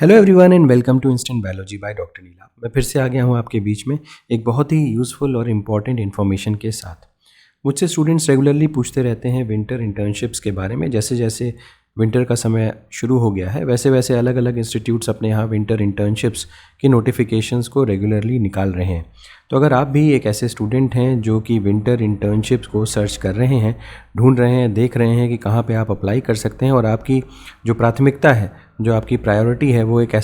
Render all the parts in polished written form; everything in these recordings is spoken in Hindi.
Hello everyone and welcome to instant biology by doctor Neela. मैं फिर से आ गया हूँ आपके बीच में एक बहुत ही यूज़फुल और इम्पॉर्टेंट इन्फॉर्मेशन के साथ। मुझसे स्टूडेंट्स रेगुलरली पूछते रहते हैं विंटर इंटर्नशिप्स के बारे में। जैसे जैसे विंटर का समय शुरू हो गया है वैसे वैसे अलग अलग इंस्टीट्यूट्स अपने यहाँ विंटर इंटर्नशिप्स की नोटिफिकेशंस को रेगुलरली निकाल रहे हैं। तो अगर आप भी एक ऐसे स्टूडेंट हैं जो कि विंटर इंटर्नशिप्स को सर्च कर रहे हैं, ढूंढ रहे हैं, देख रहे हैं कि कहाँ पे आप अप्लाई कर सकते हैं, और आपकी जो प्राथमिकता है, जो आपकी प्रायोरिटी है, वो एक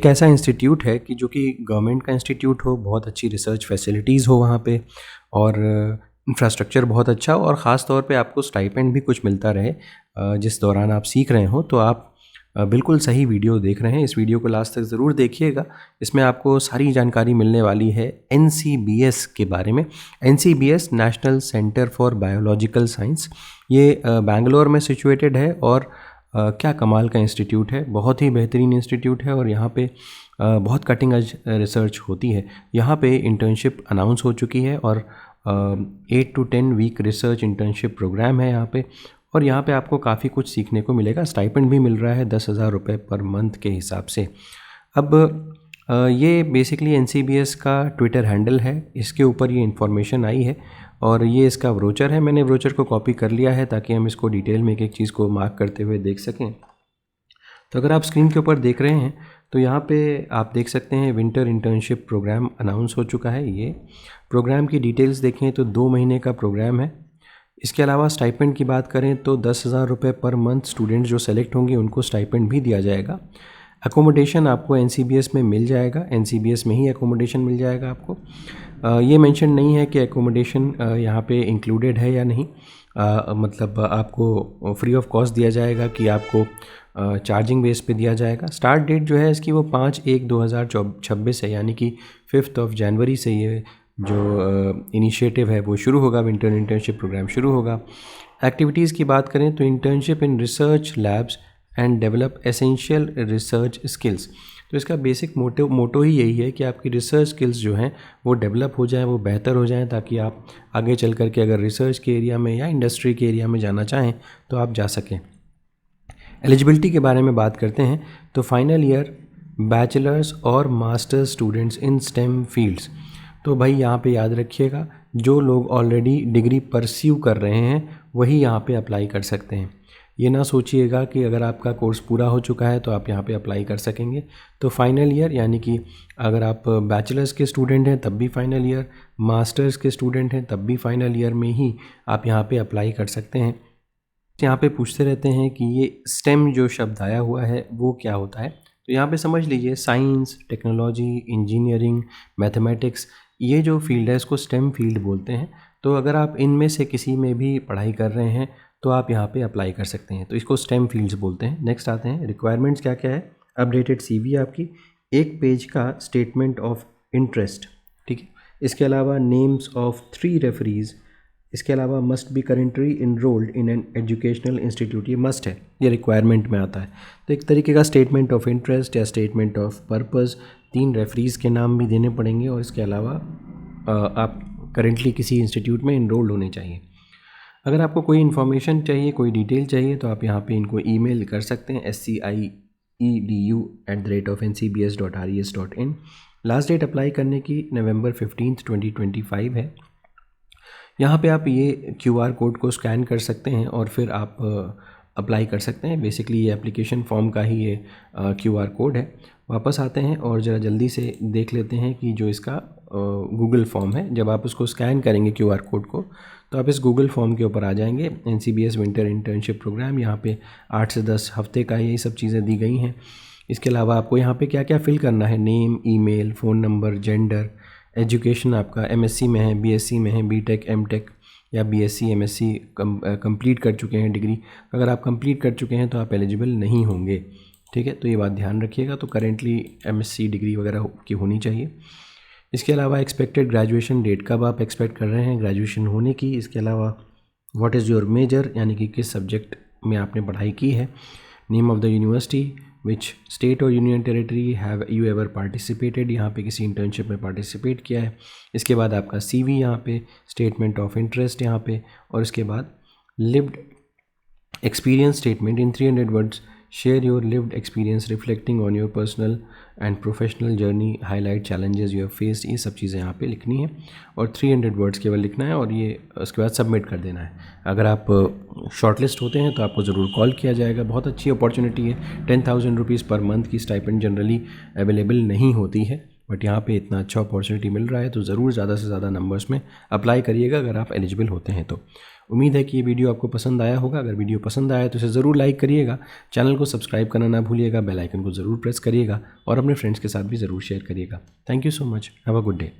ऐसा इंस्टीट्यूट है कि जो कि गवर्नमेंट का इंस्टीट्यूट हो, बहुत अच्छी रिसर्च फैसिलिटीज़ हो वहाँ पे, और इंफ्रास्ट्रक्चर बहुत अच्छा हो, और ख़ास तौर पे आपको स्टाइपेंड भी कुछ मिलता रहे जिस दौरान आप सीख रहे हो। तो आप बिल्कुल सही वीडियो देख रहे हैं। इस वीडियो को लास्ट तक ज़रूर देखिएगा। इसमें आपको सारी जानकारी मिलने वाली है NCBS के बारे में। NCBS national centre for biological science, ये बैंगलोर में सिचुएटेड है, और क्या कमाल का इंस्टीट्यूट है, बहुत ही बेहतरीन इंस्टीट्यूट है, और यहाँ पे बहुत कटिंग एज रिसर्च होती है। यहाँ पे इंटर्नशिप अनाउंस हो चुकी है, और 8 to 10 week research internship programme है यहाँ पे, और यहाँ पे आपको काफ़ी कुछ सीखने को मिलेगा। स्टाइपेंड भी मिल रहा है 10,000 रुपये पर मंथ के हिसाब से। अब ये बेसिकली NCBS का ट्विटर हैंडल है, इसके ऊपर ये इन्फॉर्मेशन आई है, और ये इसका ब्रोचर है। मैंने ब्रोचर को कॉपी कर लिया है ताकि हम इसको डिटेल में एक एक चीज़ को मार्क करते हुए देख सकें। तो अगर आप स्क्रीन के ऊपर देख रहे हैं तो यहाँ पे आप देख सकते हैं विंटर इंटर्नशिप प्रोग्राम अनाउंस हो चुका है। ये प्रोग्राम की डिटेल्स देखें तो 2 महीने का प्रोग्राम है। इसके अलावा स्टाइपेंड की बात करें तो 10,000 रुपये पर मंथ स्टूडेंट जो सेलेक्ट होंगे उनको स्टाइपेंड भी दिया जाएगा। अकोमोडेशन आपको NCBS में मिल जाएगा, NCBS में ही अकोमोडेशन मिल जाएगा आपको। ये मेंशन नहीं है कि अकोमोडेशन यहाँ पे इंक्लूडेड है या नहीं, मतलब आपको फ्री ऑफ कॉस्ट दिया जाएगा कि आपको चार्जिंग बेस पे दिया जाएगा। स्टार्ट डेट जो है इसकी वो 5/1/2026 है, यानी कि 5 जनवरी से ये जो इनिशिएटिव है वो शुरू होगा, विंटर इंटर्नशिप प्रोग्राम शुरू होगा। एक्टिविटीज़ की बात करें तो internship in research labs and develop essential research skills. तो इसका बेसिक मोटो ही यही है कि आपकी रिसर्च स्किल्स जो हैं वो डेवलप हो जाएं, वो बेहतर हो जाएं, ताकि आप आगे चल कर के अगर रिसर्च के एरिया में या इंडस्ट्री के एरिया में जाना चाहें तो आप जा सकें। एलिजिबिलिटी के बारे में बात करते हैं तो फाइनल ईयर बैचलर्स और masters students in stem fields. तो भाई यहाँ पे याद रखिएगा, जो लोग ऑलरेडी डिग्री परस्यू कर रहे हैं वही यहाँ पे अप्लाई कर सकते हैं। ये ना सोचिएगा कि अगर आपका कोर्स पूरा हो चुका है तो आप यहाँ पे अप्लाई कर सकेंगे। तो फाइनल ईयर यानी कि अगर आप बैचलर्स के स्टूडेंट हैं तब भी फाइनल ईयर, मास्टर्स के स्टूडेंट हैं तब भी फाइनल ईयर में ही आप यहाँ पे अप्लाई कर सकते हैं। यहाँ पे पूछते रहते हैं कि ये स्टेम जो शब्द आया हुआ है वो क्या होता है। तो यहाँ पे समझ लीजिए साइंस, टेक्नोलॉजी, इंजीनियरिंग, मैथमेटिक्स, ये जो फील्ड है इसको स्टेम फील्ड बोलते हैं। तो अगर आप इनमें से किसी में भी पढ़ाई कर रहे हैं तो आप यहाँ पे अप्लाई कर सकते हैं, तो इसको स्टेम फील्ड्स बोलते हैं। नेक्स्ट आते हैं रिक्वायरमेंट्स क्या क्या है। अपडेटेड CV आपकी, 1 पेज का स्टेटमेंट ऑफ इंटरेस्ट, ठीक है। इसके अलावा नेम्स ऑफ 3 रेफरीज। इसके अलावा must be currently enrolled in an educational institute, ये मस्ट है, ये रिक्वायरमेंट में आता है। तो एक तरीके का स्टेटमेंट ऑफ इंटरेस्ट या स्टेटमेंट ऑफ पर्पस, 3 रेफरीज़ के नाम भी देने पड़ेंगे, और इसके अलावा आप करेंटली किसी इंस्टीट्यूट में इनरोल्ड होने चाहिए। अगर आपको कोई इन्फॉर्मेशन चाहिए, कोई डिटेल चाहिए, तो आप यहाँ पे इनको ईमेल कर सकते हैं sciedu@ncbs.res.in। लास्ट डेट अप्लाई करने की November 15, 2025 है। यहाँ पे आप ये QR कोड को स्कैन कर सकते हैं और फिर आप अप्लाई कर सकते हैं। बेसिकली ये एप्लीकेशन फॉर्म का ही ये QR कोड है। वापस आते हैं और ज़रा जल्दी से देख लेते हैं कि जो इसका गूगल फॉर्म है, जब आप उसको स्कैन करेंगे QR कोड को तो आप इस गूगल फॉर्म के ऊपर आ जाएंगे। NCBS विंटर इंटर्नशिप प्रोग्राम, यहाँ पे 8 से 10 हफ्ते का यही सब चीज़ें दी गई हैं। इसके अलावा आपको यहाँ पे क्या क्या फिल करना है, name, email, phone number, gender, education आपका MSc में है, BSc में है, BTech, MTech या BSc MSc कंप्लीट कर चुके हैं डिग्री। अगर आप कंप्लीट कर चुके हैं तो आप एलिजिबल नहीं होंगे, ठीक है। तो ये बात ध्यान रखिएगा। तो करेंटली MSc डिग्री वगैरह की होनी चाहिए। इसके अलावा एक्सपेक्टेड ग्रेजुएशन डेट, कब आप एक्सपेक्ट कर रहे हैं ग्रेजुएशन होने की। इसके अलावा व्हाट इज़ योर मेजर, यानी कि किस सब्जेक्ट में आपने पढ़ाई की है। Name of the university, which state और union territory have you ever participated, यहाँ पे किसी इंटर्नशिप में पार्टिसिपेट किया है। इसके बाद आपका CV यहाँ पे, स्टेटमेंट ऑफ इंटरेस्ट यहाँ पे, और इसके बाद lived experience statement in 300 words share your lived experience reflecting on your personal and professional journey, highlight challenges you have faced, ये सब चीज़ें यहाँ पे लिखनी है और 300 वर्ड्स केवल लिखना है और ये उसके बाद सबमिट कर देना है। अगर आप शॉर्टलिस्ट होते हैं तो आपको ज़रूर कॉल किया जाएगा। बहुत अच्छी अपॉर्चुनिटी है। 10,000 रुपीज़ पर मंथ की स्टाइपेंड जनरली अवेलेबल नहीं होती है, बट यहाँ पे इतना अच्छा अपॉर्चुनिटी मिल रहा है तो ज़रूर ज़्यादा से ज़्यादा नंबर्स में अप्लाई करिएगा अगर आप एलिजिबल होते हैं तो। उम्मीद है कि ये वीडियो आपको पसंद आया होगा। अगर वीडियो पसंद आया तो इसे ज़रूर लाइक करिएगा, चैनल को सब्सक्राइब करना ना भूलिएगा, बेल आइकन को ज़रूर प्रेस करिएगा और अपने फ्रेंड्स के साथ भी ज़रूर शेयर करिएगा। Thank you so much, have a good day.